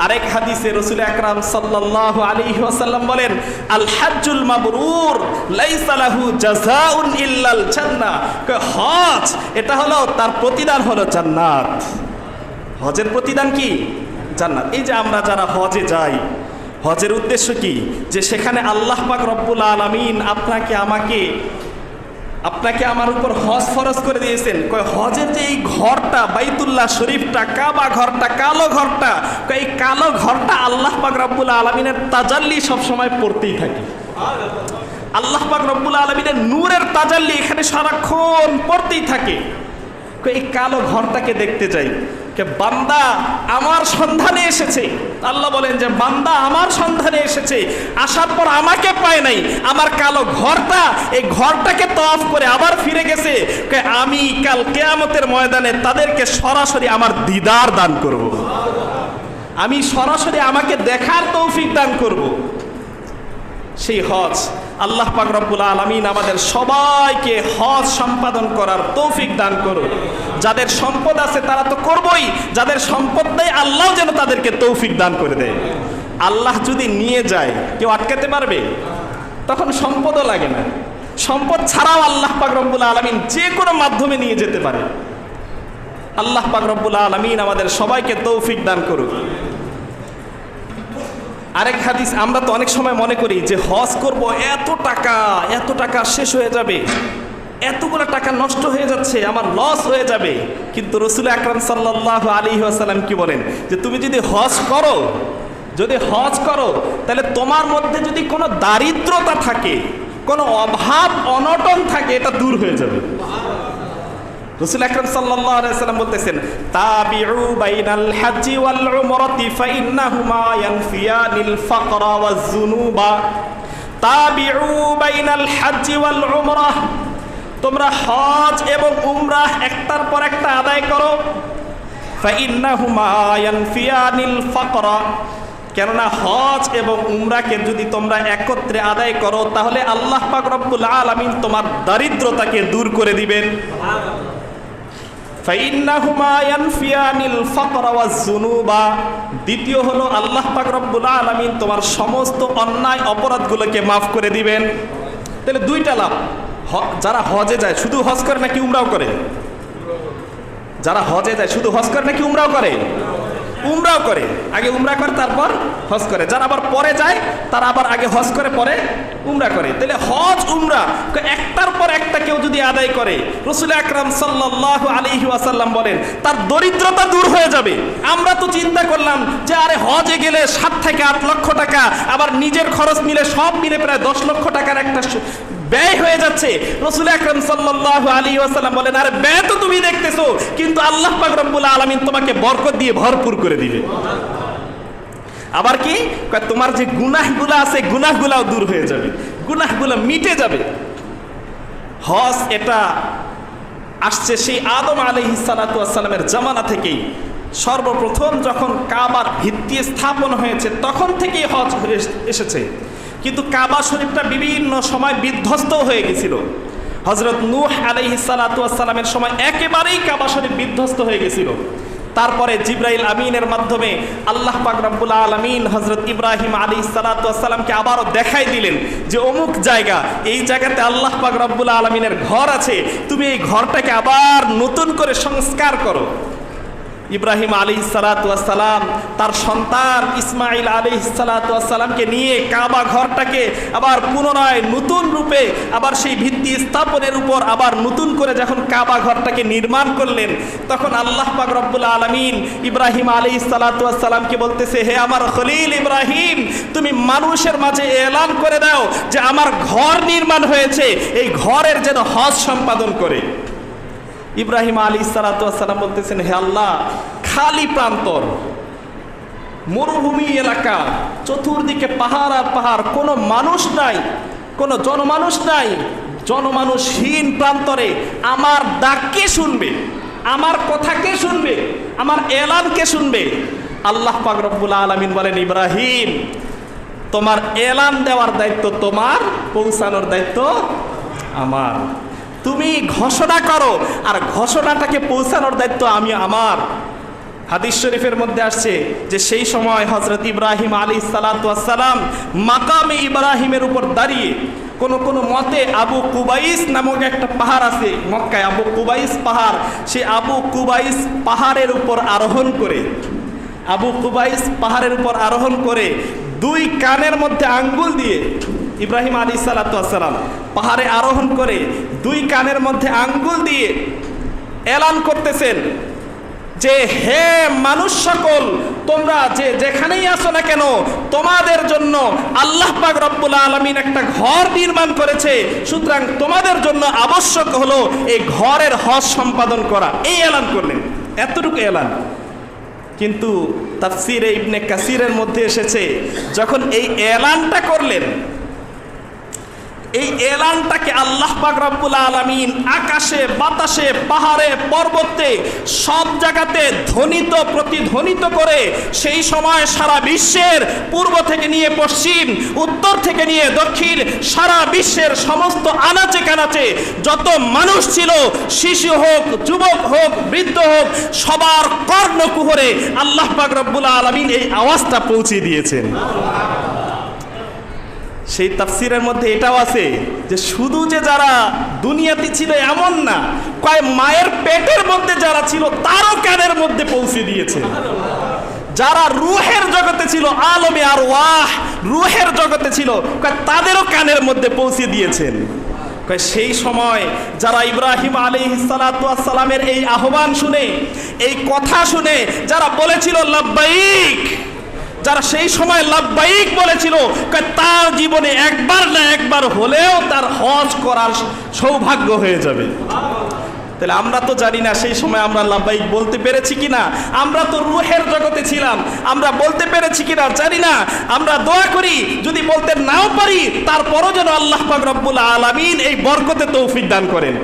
আরেক হাদিসে রাসূল আকরাম সাল্লাল্লাহু আলাইহি ওয়াসাল্লাম বলেন, আল হাজ্জুল মাবরুর লাইসা লাহু জাযাউন ইল্লাল জান্নাহ। হজ এটা হলো তার প্রতিদান হলো জান্নাত। হজের প্রতিদান কি? জান্নাত। এই যে আমরা যারা হজে যাই, হজের উদ্দেশ্য কি? যে সেখানে আল্লাহ পাক রব্বুল আলামিন আপনাকে আমার উপর হজ ফরজ করে দিয়েছেন। হজের যে এই ঘরটা, বাইতুল্লাহ শরীফটা, কাবা ঘরটা, কালো ঘরটা, এই কালো ঘরটা আল্লাহ পাক রব্বুল আলামিনের তাজাল্লি সবসময় পড়তেই থাকে। আল্লাহ পাক রব্বুল আলামিনের নূরের তাজাল্লি এখানে সারাক্ষণ পড়তেই থাকে। এই কালো ঘরটাকে দেখতে যাই, বান্দা আমার সন্ধানে এসেছে। আল্লাহ বলেন যে বান্দা আমার সন্ধানে এসেছে, আসার পর আমাকে পায় নাই, আমার কালো ঘরটা, এই ঘরটাকে তওয়াফ করে আবার ফিরে গেছে। আমি কাল কিয়ামতের ময়দানে তাদেরকে সরাসরি আমার দিদার দান করব, আমি সরাসরি আমাকে দেখার তৌফিক দান করব। সেই হজ আল্লাহ পাক রব্বুল আলামিন আমাদের সবাইকে হজ সম্পাদন করার তৌফিক দান করুন। যাদের সম্পদ আছে তারা তো করবই, যাদের সম্পদ নেই আল্লাহ যেন তাদেরকে তৌফিক দান করে দেয়। আল্লাহ যদি নিয়ে যায় কেউ আটকাতে পারবে? তখন সম্পদও লাগে না, সম্পদ ছাড়াও আল্লাহ পাক রব্বুল আলামিন যে কোনো মাধ্যমে নিয়ে যেতে পারে। আল্লাহ পাক রব্বুল আলামিন আমাদের সবাইকে তৌফিক দান করুন। আরেক হাদিস, আমরা তো অনেক সময় মনে করি যে হজ করব, এত টাকা শেষ হয়ে যাবে, এতগুলো টাকা নষ্ট হয়ে যাচ্ছে, আমার লস হয়ে যাবে। কিন্তু রাসূল আকরাম সাল্লাল্লাহু আলাইহি ওয়াসাল্লাম কি বলেন, যে তুমি যদি হজ করো তাহলে তোমার মধ্যে যদি কোনো দারিদ্রতা থাকে, কোনো অভাব অনটন থাকে, এটা দূর হয়ে যাবে। রাসূল আকরাম সাল্লাল্লাহু আলাইহি ওয়াসাল্লাম বলতেছেন, তাবিউ বাইনাল হাজ্জি ওয়াল উমরাতি ফাইন্নাহুমা ইয়ানফিয়ানিল ফাকরা ওয়াজ যুনুবা। তাবিউ বাইনাল হাজ্জি ওয়াল উমরাহ, তোমরা হজ এবং উমরাহ একটার পর একটা আদায় করো। ফাইন্নাহুমা ইয়ানফিয়ানিল ফাকরা, কেননা হজ এবং উমরাকে যদি তোমরা একত্রে আদায় করো তাহলে আল্লাহ পাক রব্বুল আলামিন তোমার দারিদ্রতাকে দূর করে দিবেন। ফাইন্নাহুমা ইয়ানফিয়ানিল ফাকরা ওয়াজ যুনুবা, দ্বিতীয় হলো আল্লাহ পাক রব্বুল আলামিন তোমার সমস্ত অন্যায় অপরাধগুলোকে মাফ করে দিবেন। তাহলে দুইটা লাভ। যারা হজে যায় শুধু হজ করে নাকি উমরাও করে? যারা হজে যায় শুধু হজ করে নাকি উমরাও করে? উমরাও করে, আগে উমরা করে তারপর হজ করে। যারা আবার পরে যায় তারা আবার আগে হজ করে পরে উমরা করে। তাহলে হজ উমরা একটার পর একটা কেউ যদি আদায় করে, রাসূল আকরাম সাল্লাল্লাহু আলাইহি ওয়াসাল্লাম বলেন তার দরিদ্রতা দূর হয়ে যাবে। আমরা তো চিন্তা করলাম যে আরে হজে গেলে 7 থেকে 8 লক্ষ টাকা, আবার নিজের খরচ মিলে সব মিলে প্রায় 10 লক্ষ টাকার একটা ব্যয় হয়ে যাচ্ছে। রাসূল আকরাম সাল্লাল্লাহু আলাইহি ওয়াসাল্লাম বলেন আরে ব্যয় তো তুমি দেখতেছো, কিন্তু আল্লাহ পাক রব্বুল আলামিন তোমাকে বরকত দিয়ে ভরপুর করে দিবে। আবার কি, তোমার যে গুনাহগুলো আছে গুনাহগুলাও দূর হয়ে যাবে, গুনাহগুলো মিটে যাবে। হজ এটা আসছে সেই আদম আলাইহিস সালাতু ওয়াস সালামের জামানা থেকেই। সর্বপ্রথম যখন কাবার ভিত্তি স্থাপন হয়েছে তখন থেকেই হজ এসেছে। কিন্তু কাবা শরীফটা বিভিন্ন সময় বিধ্বস্ত হয়ে গেছিল। হযরত নূহ আলাইহিস সালাতু ওয়াস সালামের সময় একেবারেই কাবা শরীফ বিধ্বস্ত হয়ে গেছিল। তারপরে জিবরাইল আমিনের মাধ্যমে আল্লাহ পাক রব্বুল আলামিন হযরত ইব্রাহিম আলাইহিস সালাতু ওয়াস সালামকে আবারও দেখাই দিলেন যে অমুক জায়গা, এই জায়গাতে আল্লাহ পাক রব্বুল আলামিনের ঘর আছে, তুমি এই ঘরটাকে আবার নতুন করে সংস্কার করো। ইব্রাহিম আলাইহিস সালাতু ওয়াস সালাম তার সন্তান ইসমাঈল আলাইহিস সালাতু ওয়াস সালামকে নিয়ে কাবা ঘরটাকে আবার পুনরায় নতুন রূপে আবার সেই ভিত্তি স্থাপনের উপর আবার নতুন করে যখন কাবা ঘরটাকে নির্মাণ করলেন, তখন আল্লাহ পাক রব্বুল আলামিন ইব্রাহিম আলাইহিস সালাতু ওয়াস সালামকে বলতেছে, হে আমার খলিল ইব্রাহিম, তুমি মানুষের মাঝে এলান করে দাও যে আমার ঘর নির্মাণ হয়েছে, এই ঘরের যেন হজ সম্পাদন করে। ইব্রাহিম আলাইহিস সালাতু ওয়াস সালাম বলতেছেন, হে আল্লাহ, খালি প্রান্তর, মরুভূমি এলাকা, চতুর্দিকে পাহাড় আর পাহাড়, কোনো মানুষ নাই, কোনো জনমানুষ নাই, জনমানুষহীন প্রান্তরে আমার ডাক কে শুনবে, আমার কথা কে শুনবে, আমার এলান কে শুনবে? আল্লাহ পাক রব্বুল আলামিন বলেন, ইব্রাহিম, তোমার এলান দেওয়ার দায়িত্ব তোমার, পৌঁছানোর দায়িত্ব আমার। তুমি ঘোষণা করো আর ঘোষণাটাকে পৌঁছানোর দায়িত্ব আমার। হাদিস শরীফের মধ্যে আসছে যে সেই সময় হযরত ইব্রাহিম আলাইহিস সালাতু ওয়াস সালাম মাকামে ইব্রাহিমের উপর দাঁড়িয়ে, কোন মতে আবু কুবাইস নামক একটা পাহাড় আছে মক্কায়, আবু কুবাইস পাহাড়, সেই আবু কুবাইস পাহাড়ের উপর আরোহণ করে, আবু কুবাইস পাহাড়ের উপর আরোহণ করে 2 কানের মধ্যে আঙ্গুল দিয়ে ইব্রাহিম আলাইহিস সালাতু ওয়াস সালাম পাহাড়ে আরোহণ করে 2 কানের মধ্যে আঙ্গুল দিয়ে এলান করতেছেন যে হে মানুষ সকল, তোমরা যেখানেই আসো না কেন, তোমাদের জন্য আল্লাহ পাক রব্বুল আলামিন একটা ঘর নির্মাণ করেছে, সুতরাং তোমাদের জন্য আবশ্যক হলো এই ঘরের হজ সম্পাদন করা। এই এলান করলেন, এতটুকু এলান। কিন্তু তাফসীরে ইবনে কাসিরের মধ্যে এসেছে, যখন এই এলানটা করলেন, এই এলানটাকে আল্লাহ পাক রব্বুল আলামিন আকাশে বাতাসে পাহাড়ে পর্বতে সব জায়গাতে ধ্বনিত প্রতিধ্বনিত করে সেই সময় সারা বিশ্বের পূর্ব থেকে নিয়ে পশ্চিম, উত্তর থেকে নিয়ে দক্ষিণ, সারা বিশ্বের সমস্ত আনাচে কানাচে যত মানুষ ছিল, শিশু হোক, যুবক হোক, বৃদ্ধ হোক, সবার কর্ণকুহরে আল্লাহ পাক রব্বুল আলামিন এই আওয়াজটা পৌঁছে দিয়েছেন। সেই তাফসীরের মধ্যে এটাও আছে যে শুধু যে যারা দুনিয়াতে ছিল এমন না, কয় মায়ের পেটের মধ্যে যারা ছিল তারও কানের মধ্যে পৌঁছে দিয়েছে। যারা রুহের জগতে ছিল, আলমে আর ওয়াহ রুহের জগতে ছিল, তাদেরও কানের মধ্যে পৌঁছে দিয়েছেন। সেই সময় যারা ইব্রাহিম আলাইহিস সালাতু ওয়াস সালামের এই আহ্বান শুনে, এই কথা শুনে যারা বলেছিল লাব্বাইক, যারা সেই সময় লাব্বাইক বলেছিল, তার জীবনে একবার না একবার হলেও তার হজ করার সৌভাগ্য হয়ে যাবে। তাহলে আমরা তো জানি না সেই সময় আমরা লাব্বাইক বলতে পেরেছি কিনা, আমরা তো রুহের জগতে ছিলাম, আমরা বলতে পেরেছি কিনা জানি না। আমরা দোয়া করি যদি বলতে নাও পারি, তারপরও যেন আল্লাহ পাক রব্বুল আলামিন এই বরকতে তৌফিক দান করেন।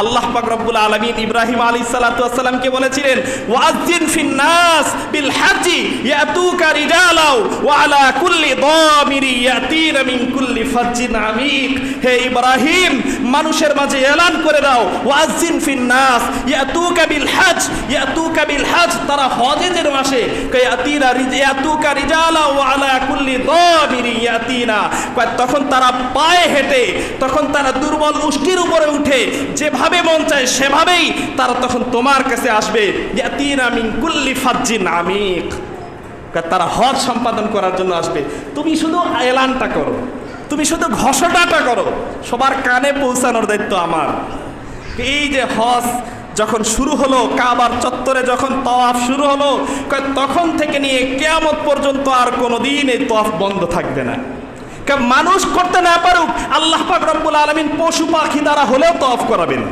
আল্লাহ পাক রব্বুল আলামিন ইব্রাহিম আলাইহিস সালাতু ওয়াস সালামকে বলেছিলেন, ওয়াজ্জিন ফিন নাস বিল হাজ্জি ইয়াতুকা রিজালাও ওয়া আলা কুল্লি দামিরি ইয়াতিনা মিন কুল্লি ফাজ্জিন আমিক। হে ইব্রাহিম, মানুষের মাঝে এলান করে দাও, ওয়াজ্জিন ফিন নাস ইয়াতুকা বিল হজ, ইয়াতুকা বিল হজ, তারা হজে যেন আসে, ইয়াতুকা রিজালাও ওয়া আলা কুল্লি দামিরি ইয়াতিনা, তখন তারা পায়ে হেঁটে, তখন তারা দুর্বল উষ্টির উপরে উঠে, যেভাবে মন চায় সেভাবেই তারা তখন তোমার কাছে আসবে। ইয়াতিনা মিন কুল্লি ফাজ্জিন আমিক, তারা হজ সম্পাদন করার জন্য আসবে। তুমি শুধু এলানটা করো, তুমি শুধু ঘোষণাটা করো, সবার কানে পৌঁছানোর দায়িত্ব আমার। এই যে হজ যখন শুরু হলো, কাবার চত্বরে যখন তওয়াফ শুরু হলো, তখন থেকে নিয়ে কিয়ামত পর্যন্ত আর কোনোদিন এই তওয়াফ বন্ধ থাকবে না। মানুষ করতে না পারুক, আল্লাহ পাক রব্বুল আলামিন পশু পাখি দ্বারা হলেও তওয়াফ করাবেন।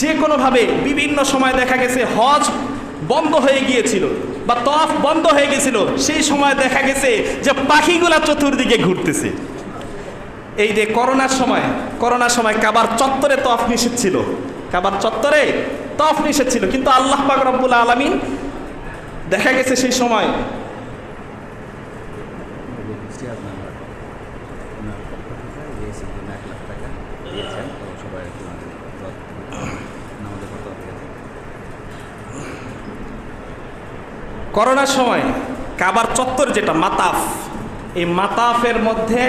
যে কোনোভাবে বিভিন্ন সময় দেখা গেছে হজ বন্ধ হয়ে গিয়েছিল বা তওয়াফ বন্ধ হয়ে গেছিল, সেই সময় দেখা গেছে যে পাখিগুলা চতুর্দিকে ঘুরতেছে। এই যে করোনার সময় কাবার চত্বরে তওয়াফ নিষেধ ছিল, কাবার চত্বরে তওয়াফ নিষেধ ছিল, কিন্তু আল্লাহ পাক রব্বুল আলামিন দেখা গেছে সেই সময় করোনার সময় কাবার চত্বর যেটা মাতাফ, এই মাতাফের মধ্যে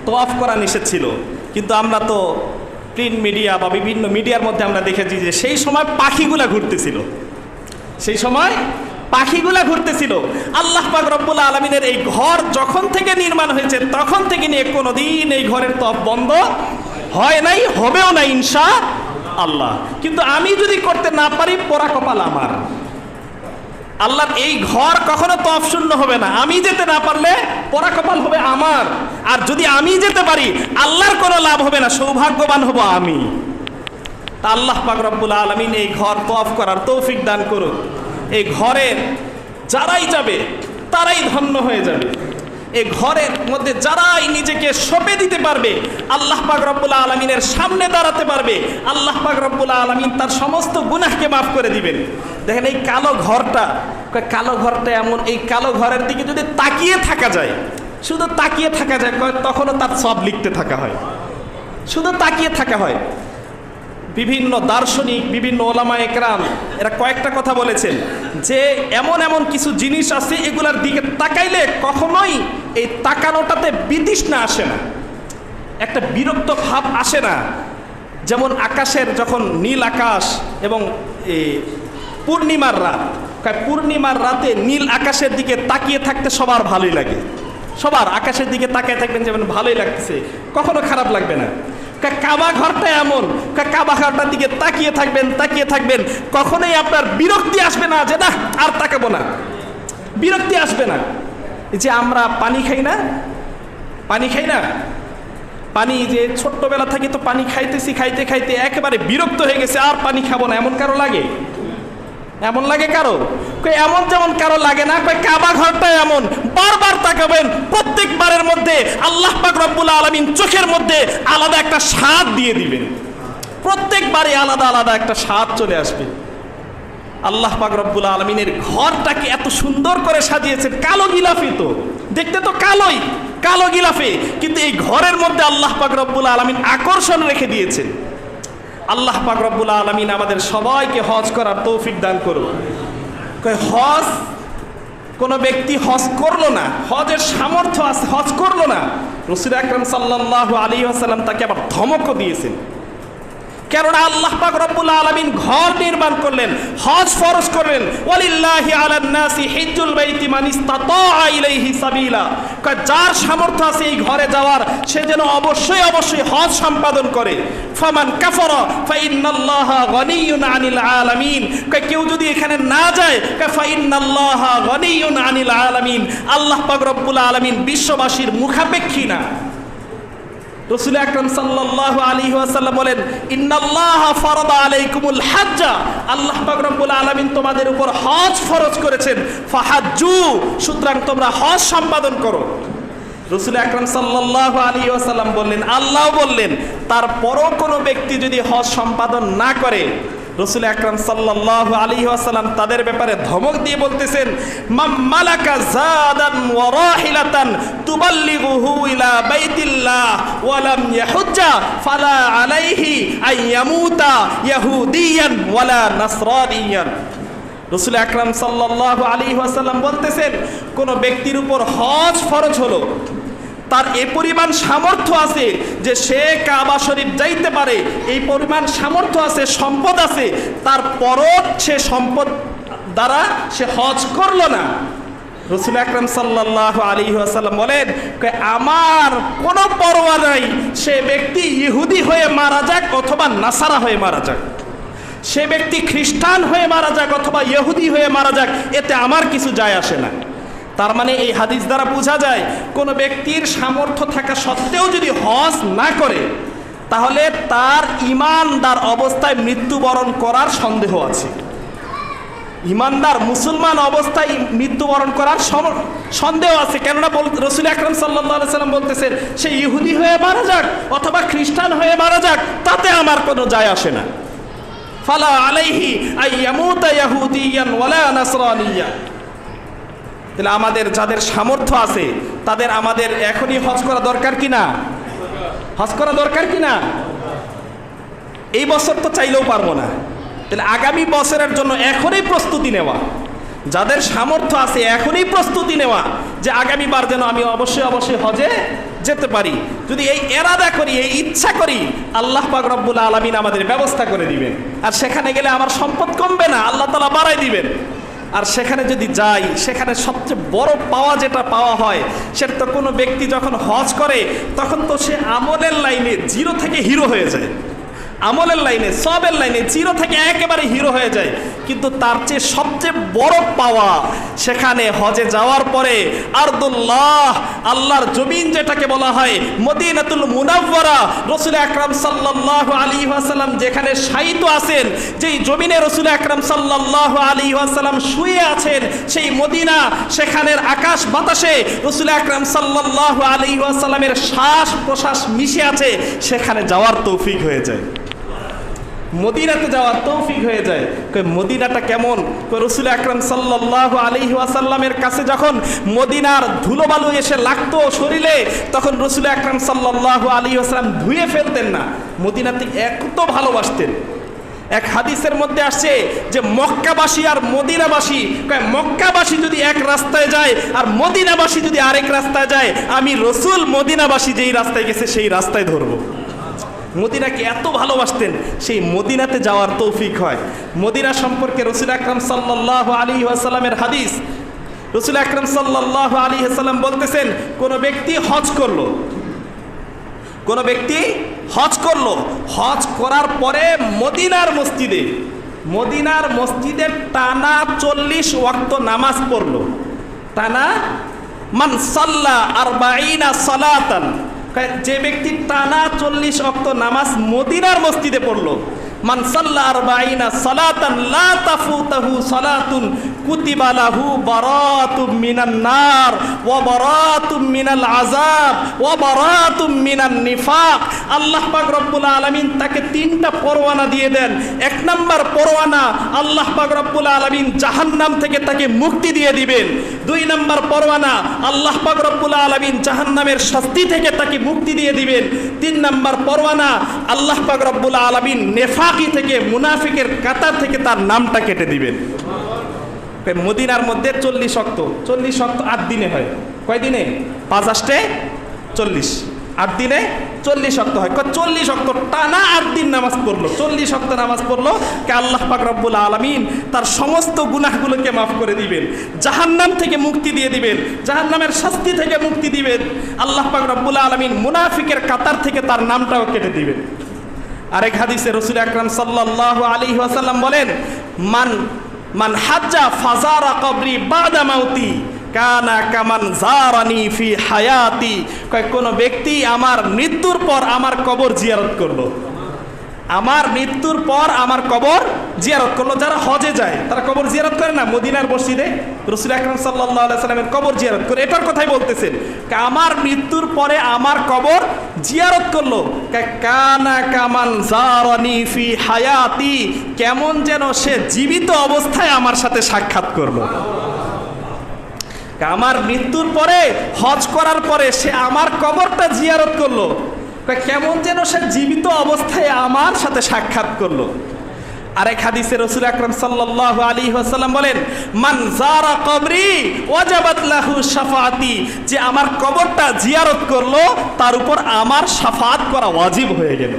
তওয়াফ করা নিষেধ ছিল, কিন্তু আমরা তো প্রিন্ট মিডিয়া বা বিভিন্ন মিডিয়ার মধ্যে আমরা দেখেছি যে সেই সময় পাখিগুলা ঘুরতেছিল, সেই সময় পাখিগুলা ঘুরতেছিল। আল্লাহ পাক রব্বুল আলামিনের এই ঘর যখন থেকে নির্মাণ হয়েছে তখন থেকে নিয়ে কোনোদিন এই ঘরের তওয়াফ বন্ধ হয় নাই, হবেও না ইনশাআল্লাহ। কিন্তু আমি যদি করতে না পারি, পোড়া কপাল আমার। আল্লাহর এই ঘর কখনো তওয়াফ শূন্য হবে না, আমি যেতে না পারলে পোড়া কপাল হবে আমার। আর যদি আমি যেতে পারি, আল্লাহর কোনো লাভ হবে না, সৌভাগ্যবান হব আমি। তা আল্লাহ পাক রব্বুল আলামিন এই ঘর তওয়াফ করার তৌফিক দান করুন। এই ঘরের যারাই যাবে তারাই ধন্য হয়ে যাবে। এই ঘরের মধ্যে যারাই নিজেকে সঁপে দিতে পারবে, আল্লাহ পাক রব্বুল আলামিনের সামনে দাঁড়াতে পারবে, আল্লাহ পাক রব্বুল আলামিন তার সমস্ত গুনাহকে মাফ করে দিবেন। দেখেন এই কালো ঘরটা এমন, এই কালো ঘরের দিকে যদি তাকিয়ে থাকা যায়, শুধু তাকিয়ে থাকা যায়, তখনও তার সব লিখতে থাকা হয়, শুধু তাকিয়ে থাকা হয়। বিভিন্ন দার্শনিক, বিভিন্ন ওলামা একরাম এরা কয়েকটা কথা বলেছেন যে এমন এমন কিছু জিনিস আছে, এগুলার দিকে তাকাইলে কখনোই এই তাকানোটাতে বিতৃষ্ণা আসে না, একটা বিরক্ত ভাব আসে না। যেমন আকাশের যখন নীল আকাশ এবং পূর্ণিমার রাত, পূর্ণিমার রাতে নীল আকাশের দিকে তাকিয়ে থাকতে সবার ভালোই লাগে, সবার আকাশের দিকে তাকিয়ে থাকবেন যেমন ভালোই লাগতেছে, কখনো খারাপ লাগবে না। কাবা ঘরটা এমন, কাবা ঘরটার দিকে তাকিয়ে থাকবেন, কখনোই আপনার বিরক্তি আসবে না যে না আর তাকাবো না, বিরক্তি আসবে না। যে আমরা পানি খাই না, পানি যে ছোট্টবেলা থেকে তো পানি খাইতেছি, খাইতে একেবারে বিরক্ত হয়ে গেছে, আর পানি খাবো না, এমন কারো লাগে? এমন লাগে কারো? এমন যেমন কারো লাগে না। কাবা ঘরটা এমন, বারবার তাকাবেন, প্রত্যেকবারের মধ্যে আল্লাহ পাক রব্বুল আলামিন চোখের মধ্যে আলাদা একটা স্বাদ দিয়ে দিবেন, প্রত্যেকবারে আলাদা আলাদা একটা স্বাদ চলে আসবে। আল্লাহ পাক রব্বুল আলামিনের ঘরটাকে এত সুন্দর করে সাজিয়েছেন, কালো গিলাফি, তো দেখতে তো কালো গিলাফি, কিন্তু এই ঘরের মধ্যে আল্লাহ পাক রব্বুল আলামিন আকর্ষণ রেখে দিয়েছেন। আল্লাহ পাক রব্বুল আলামিন আমাদের সবাইকে হজ করার তৌফিক দান করুন। হজ, কোনো ব্যক্তি হজ করলো না, হজের সামর্থ্য আছে, হজ করলো না, রাসূল আকরাম সাল্লাল্লাহু আলাইহি ওয়াসাল্লাম তাকে আবার ধমকও দিয়েছেন। কেননা আল্লাহ পাক রব্বুল আলামিন ঘর নির্মাণ করলেন, হজ ফরজ করলেন। ওয়ালিল্লাহি আলান নাসি হিজ্জুল বাইতি মান ইসতাতাআ ইলাইহি সাবিলা, যার সামর্থ্য আছে এই ঘরে যাওয়ার সে যেন অবশ্যই হজ সম্পাদন করে। ফামান কাফারা ফাইন্নাল্লাহা গনিয়্যুন আনিল আলামিন, কেউ যদি এখানে না যায় ফাইন্নাল্লাহা গনিয়্যুন আনিল আলামিন, আল্লাহ পাক রব্বুল আলামিন বিশ্ববাসীর মুখাপেক্ষী না। রাসূল আকরাম সাল্লাল্লাহু আলাইহি ওয়াসাল্লাম বলেন, ইন্নাল্লাহা ফারাদা আলাইকুমুল হাজ্জা, আল্লাহ পাক রব্বুল আলামিন তোমাদের উপর হজ ফরজ করেছেন। ফাহাজ্জু, সুতরাং তোমরা হজ সম্পাদন করো। রাসূল আকরাম সাল্লাল্লাহু আলাইহি ওয়াসাল্লাম বললেন, আল্লাহ বললেন, তারপরও কোনো ব্যক্তি যদি হজ সম্পাদন না করে, রাসূল আকরাম সাল্লাল্লাহু আলাইহি ওয়াসাল্লাম তাদের ব্যাপারে ধমক দিয়ে বলতেছেন, মালাকা জাদান ওয়া রাহিলাতান তুবাল্লিগুহু ইলা বাইতিল্লাহ ওয়া লাম ইয়াহুজ্জা ফালা আলাইহি আইয়ামুতা ইহুদিয়ান ওয়ালা নাসরানিয়ান। রাসূল আকরাম সাল্লাল্লাহু আলাইহি ওয়াসাল্লাম বলতেছেন, কোন ব্যক্তির উপর হজ ফরজ হলো, তার এই পরিমাণ সামর্থ্য আছে যে সে কাবা শরীফ যাইতে পারে, এই পরিমাণ সামর্থ্য আছে, সম্পদ আছে, তারপরও সে সম্পদ দ্বারা সে হজ করলো না। রাসূল আকরাম সাল্লাল্লাহু আলাইহি ওয়াসাল্লাম বলেন, আমার কোনো পরোয়া নাই সে ব্যক্তি ইহুদি হয়ে মারা যাক অথবা নাসারা হয়ে মারা যাক, সে ব্যক্তি খ্রিস্টান হয়ে মারা যাক অথবা ইহুদি হয়ে মারা যাক, এতে আমার কিছু যায় আসে না। তার মানে এই হাদিস দ্বারা বোঝা যায় কোন ব্যক্তির সামর্থ্য থাকা সত্ত্বেও যদি হজ না করে তাহলে তার ঈমানদার অবস্থায় মৃত্যুবরণ করার সন্দেহ আছে। ঈমানদার মুসলমান অবস্থায় মৃত্যুবরণ করার সন্দেহ আছে। কেননা রাসূল আকরাম সাল্লাল্লাহু আলাইহি ওয়াসাল্লাম বলতেছেন, সে ইহুদি হয়ে মারা যাক অথবা খ্রিস্টান হয়ে মারা যাক, তাতে আমার কোনো যায় আসে না। ফালা আলাইহি আইয়ামুতা ইহুদিয়ান ওয়ালা নাসরানিয়া। তাহলে আমাদের যাদের সামর্থ্য আছে তাদের আমাদের এখনই হজ করা দরকার কিনা? হজ করা দরকার কিনা? এই বছর তো চাইলেও পারবো না, তাহলে আগামী বছরের জন্য এখনই প্রস্তুতি নেওয়া। যাদের সামর্থ্য আছে এখনই প্রস্তুতি নেওয়া যে আগামীবার যেন আমি অবশ্যই হজে যেতে পারি। যদি এই এরাদা করি, এই ইচ্ছা করি, আল্লাহ পাক রব্বুল আলামিন আমাদের ব্যবস্থা করে দিবেন। আর সেখানে গেলে আমার সম্পদ কমবে না, আল্লাহ তাআলা বাড়াই দিবেন। আর সেখানে যদি যাই, সেখানে সবচেয়ে বড় পাওয়া যেটা পাওয়া হয় সেটা তো কোনো ব্যক্তি যখন হজ করে তখন তো সে আমলের লাইনে জিরো থেকে হিরো হয়ে যায়, আমলের লাইনে সবের লাইনে জিরো থেকে একেবারে হিরো হয়ে যায়। কিন্তু তার চেয়ে সবচেয়ে বড় পাওয়া সেখানে হজে যাওয়ার পরে আরদুল্লাহ, আল্লাহর জমিন যেটাকে বলা হয় মদিনাতুল মুনাওয়ারা, রাসূল আকরাম সাল্লাল্লাহু আলাইহি ওয়াসাল্লাম যেখানে শায়িত আছেন, যেই জমিনে রাসূল আকরাম সাল্লাল্লাহু আলাইহি ওয়াসাল্লাম শুয়ে আছেন, সেই মদিনা, সেখানের আকাশ বাতাসে রাসূল আকরাম সাল্লাল্লাহু আলাইহি ওয়াসাল্লামের শ্বাস প্রশ্বাস মিশে আছে, সেখানে যাওয়ার তৌফিক হয়ে যায়, মদিনাতে যাওয়ার তৌফিক হয়ে যায়। মদিনাটা কেমন? রাসূল আকরাম সাল্লাল্লাহু আলাইহি ওয়াসাল্লামের কাছে যখন মদিনার ধুলোবালু এসে লাগতো শরীরে, তখন রাসূল আকরাম সাল্লাল্লাহু আলাইহি ওয়াসাল্লাম ধুয়ে ফেলতেন না, মদিনাতে এত ভালোবাসতেন। এক হাদিসের মধ্যে আসছে যে মক্কাবাসী আর মদিনাবাসী, মক্কাবাসী যদি এক রাস্তায় যায় আর মদিনাবাসী যদি আরেক রাস্তায় যায়, আমি রাসূল মদিনাবাসী যেই রাস্তায় গেছে সেই রাস্তায় ধরবো। মদিনাকে এত ভালোবাসতেন, সেই মদিনাতে যাওয়ার তৌফিক হয়। মদিনা সম্পর্কে রাসূল আকরাম সাল্লাল্লাহু আলাইহি ওয়াসাল্লামের হাদিস, রাসূল আকরাম সাল্লাল্লাহু আলাইহি ওয়াসাল্লাম বলতেছেন, কোন ব্যক্তি হজ করলো, কোন ব্যক্তি হজ করলো, হজ করার পরে মদিনার মসজিদে টানা 40 ওয়াক্ত নামাজ পড়লো, টানা, মান সাল্লা 40 সালাতান, যে ব্যক্তি টানা 40 ওয়াক্ত নামাজ মদিনার মসজিদে পড়লো, মান সাল্লা 40 সালাতান লা তাফুতাহু সালাতুন কুতিবা লাহু বারাতুম মিনান নার ওয়া বারাতুম মিনাল আযাব ওয়া বারাতুম মিনান নিফাক। আল্লাহ পাক রব্বুল আলামিন তাকে 3টা পরোয়ানা দিয়ে দেন। 1 নাম্বার পরোয়ানা, আল্লাহ পাক রব্বুল আলামিন জাহান্নাম থেকে তাকে মুক্তি দিয়ে দিবেন। 2 নাম্বার পরোয়ানা, আল্লাহ পাক রব্বুল আলামিন জাহান্নামের শাস্তি থেকে তাকে মুক্তি দিয়ে দিবেন। 3 নাম্বার পরোয়ানা, আল্লাহ পাক রব্বুল আলামিন নেফাকি থেকে, মুনাফিকের কাতার থেকে তার নামটা কেটে দিবেন। মদিনার মধ্যে 40 ওয়াক্ত 8 দিনে হয়। কয় দিনে? 5 8 40। 8 দিনে 40 ওয়াক্ত হয়। 40 ওয়াক্ত টানা 8 দিন নামাজ পড়লো, 40 ওয়াক্ত নামাজ পড়লো, কে আল্লাহ পাক রব্বুল আলামিন তার সমস্ত গুনাহগুলোকে মাফ করে দিবেন, জাহান্নাম থেকে মুক্তি দিয়ে দিবেন, জাহান্নামের শাস্তি থেকে মুক্তি দিবেন। আল্লাহ পাক রব্বুল আলামিন মুনাফিকের কাতার থেকে তার নামটাও কেটে দিবেন। আরেক হাদিসে রাসূল আকরাম সাল্লাল্লাহু আলাইহি ওয়াসাল্লাম বলেন, মান হাজ্জা ফাজারা কবরি বাদা মাউতি কানা কামান জারানি ফি হায়াতি। কোন ব্যক্তি আমার মৃত্যুর পর আমার কবর জিয়ারত করলো, আমার মৃত্যুর পর আমার কবর জিয়ারত করলো। যারা হজে যায় তারা কবর জিয়ারত করে না, মদিনার মসজিদে রাসূল আকরাম সাল্লাল্লাহু আলাইহি সাল্লামের কবর জিয়ারত করে, এটার কথাই বলতেছেন। আমার মৃত্যুর পরে আমার কবর জিয়ারত করলো, কানা কামান জারানি ফি হায়াতি, কেমন যেন সে জীবিত অবস্থায় আমার সাথে সাক্ষাৎ করলো। আমার মৃত্যুর পরে হজ করার পরে সে আমার কবরটা জিয়ারত করলো, কেমন যেন সে জীবিত অবস্থায় আমার সাথে সাক্ষাৎ করলো। আরেক হাদিসে রাসূল আকরাম সাল্লাল্লাহু আলাইহি ওয়াসাল্লাম বলেন, মান যারা কবরি ওয়াজাবাত লাহু শাফাআতি, যে আমার কবরটা জিয়ারত করলো তার উপর আমার শাফাআত করা ওয়াজিব হয়ে গেল।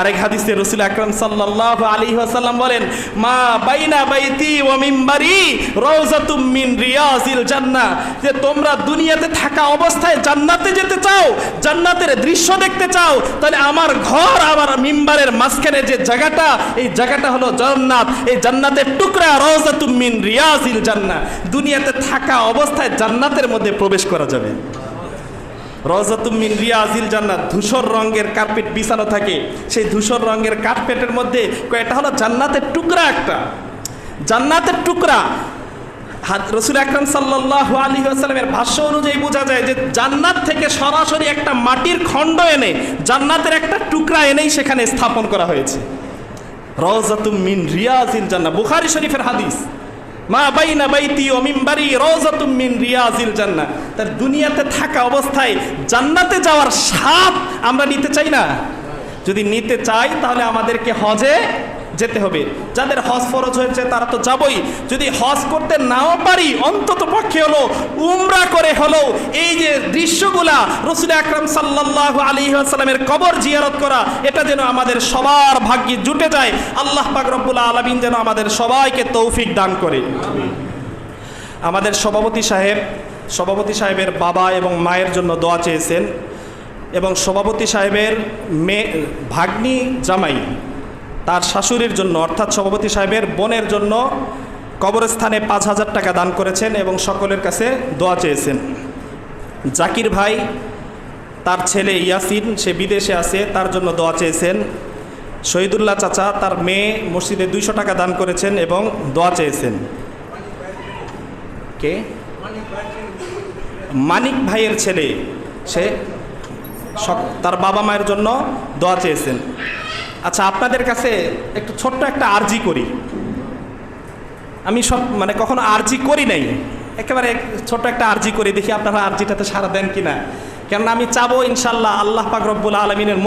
আরেক হাদিসে রাসূল আকরাম সাল্লাল্লাহু আলাইহি ওয়াসাল্লাম বলেন, মা বাইনা বাইতি ওয়া মিম্বারি রাউযাতুম মিন রিয়াজিল জান্নাহ, যে তোমরা দুনিয়াতে থাকা অবস্থায় জান্নাতে যেতে চাও, জান্নাতের দৃশ্য দেখতে চাও, তাহলে আমার ঘর আমার মিম্বারের মাঝখানে যে জায়গাটা, এই জায়গাটা হলো জান্নাত, এই জান্নাতের টুকরা রাউযাতুম মিন রিয়াজিল জান্নাহ। দুনিয়াতে থাকা অবস্থায় জান্নাতের মধ্যে প্রবেশ করা যাবে। রাউযাতুম মিন রিয়াজিল জান্নাত, ধূসর রঙের কার্পেট বিছানো থাকে, সেই ধূসর রঙের কার্পেটের মধ্যে এটা হলো জান্নাতের টুকরা, একটা জান্নাতের টুকরা। রাসূল আকরাম সাল্লাল্লাহু আলাইহি ওয়াসাল্লামের ভাষ্য অনুযায়ী বোঝা যায় যে জান্নাত থেকে সরাসরি একটা মাটির খণ্ড এনে, জান্নাতের একটা টুকরা এনেই সেখানে স্থাপন করা হয়েছে। রাউযাতুম মিন রিয়াজিল জান্নাহ, বুখারী শরীফের হাদিস। মা বাইনা বাইতি ওয়া মিম্বারি রাউযাতুম মিন রিয়াজিল জান্নাহ। তার দুনিয়াতে থাকা অবস্থায় জান্নাতে যাওয়ার স্বাদ আমরা নিতে চাই না? যদি নিতে চাই তাহলে আমাদেরকে হজে যেতে হবে। যাদের হজ ফরজ হয়েছে তারা তো যাবই, যদি হজ করতে নাও পারি অন্তত পক্ষে হলো উমরা করে হলো এই যে দৃশ্যগুলা রাসূল আকরাম সাল্লাল্লাহু আলাইহি ওয়াসাল্লামের কবর জিয়ারত করা, এটা যেন আমাদের সবার ভাগ্যে জুটে যায়। আল্লাহ পাক রব্বুল আলামিন যেন আমাদের সবাইকে তৌফিক দান করে। আমাদের সভাপতি সাহেবের বাবা এবং মায়ের জন্য দোয়া চেয়েছেন, এবং সভাপতি সাহেবের ভাগ্নি জামাই তার শাশুড়ির জন্য, অর্থাৎ সভাপতি সাহেবের বোনের জন্য কবরস্থানে 5,000 টাকা দান করেছেন এবং সকলের কাছে দোয়া চেয়েছেন। জাকির ভাই তার ছেলে ইয়াসিন, সে বিদেশে আছে, তার জন্য দোয়া চেয়েছেন। শহীদুল্লাহ চাচা তার মেয়ে মসজিদে 200 টাকা দান করেছেন এবং দোয়া চেয়েছেন। কে? মানিক ভাইয়ের ছেলে, সে তার বাবা মায়ের জন্য দোয়া চেয়েছেন। আচ্ছা, আপনাদের কাছে একটু ছোট্ট একটা আরজি করি। আমি কখনো আরজি করি নাই, একেবারে ছোট্ট একটা আরজি করি, দেখি আপনারা আরজিটাতে সাড়া দেন কিনা। কেননা আমি চাবো ইনশাল্লাহ আল্লাহ পাক রব্বুল আলামিনের